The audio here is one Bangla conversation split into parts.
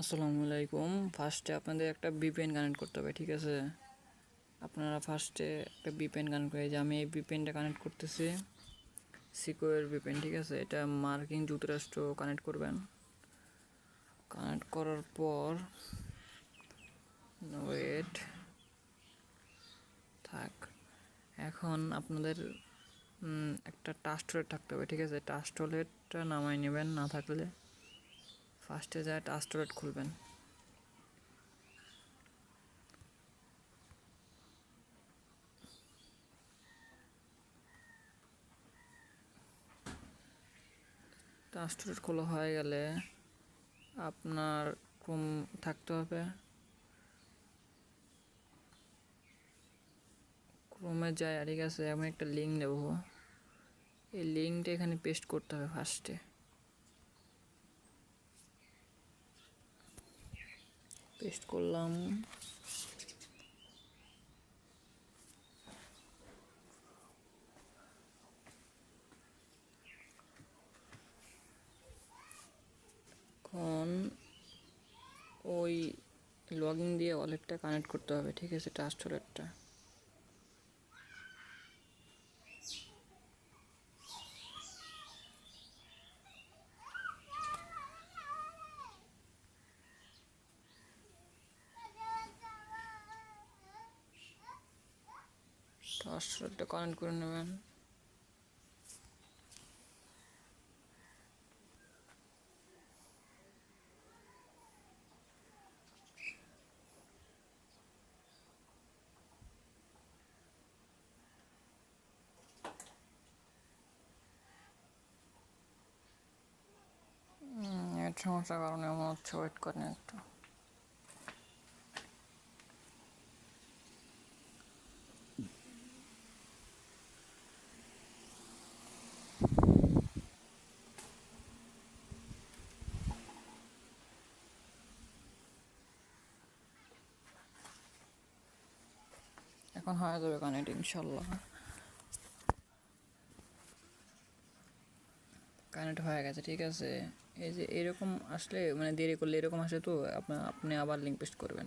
আসসালামু আলাইকুম। ফার্স্টে আপনাদের একটা ভিপিএন কানেক্ট করতে হবে, ঠিক আছে? আপনারা ফার্স্টে একটা ভিপিএন কানেক্ট করে, যে আমি এই ভিপিএনটা কানেক্ট করতেছি, সিকিউর ভিপিএন, ঠিক আছে? এটা মার্কিং যুক্তরাষ্ট্র কানেক্ট করবেন। কানেক্ট করার পর ওয়েট থাক। এখন আপনাদের একটা টাস্টলেট থাকতে হবে, ঠিক আছে? টাস্টলেটটা নামাই নেবেন, না থাকলে ফার্স্টে যায় টাস্টলেট খুলবেন। টাস্টলেট খোলা হয়ে গেলে আপনার ক্রোম থাকতে হবে। ক্রোমে যায়, ঠিক আছে? আমি একটা লিঙ্ক দেব, এই লিঙ্কটা এখানে পেস্ট করতে হবে। ফার্স্টে পেস্ট করলাম, এখন ওই লগ ইন দিয়ে ওয়ালেটটা কানেক্ট করতে হবে, ঠিক আছে? ট্রাস্ট ওয়ালেটটা কানেক্ট করে নেবেন। নেট সমস্যার কারণে এমন হচ্ছে, ওয়েট করেন একটু। এখন হয়ে যাবে কানেক্ট ইনশাল্লাহ। কানেক্ট হয়ে গেছে, ঠিক আছে? এই যে এরকম আসলে, মানে দেরি করলে এরকম আসে, তো আপনি আবার লিঙ্ক পেস্ট করবেন।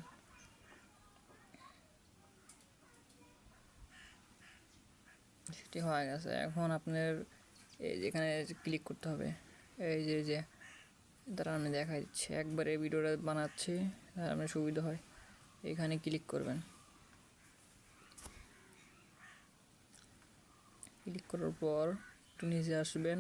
সেটি হয়ে গেছে। এখন আপনার এই যেখানে ক্লিক করতে হবে, এই যে দ্বারা আমি দেখা দিচ্ছি, একবারে ভিডিওটা বানাচ্ছি, আপনার সুবিধা হয়। এখানে ক্লিক করবেন। ক্লিক করার পর একটু নিচে আসবেন,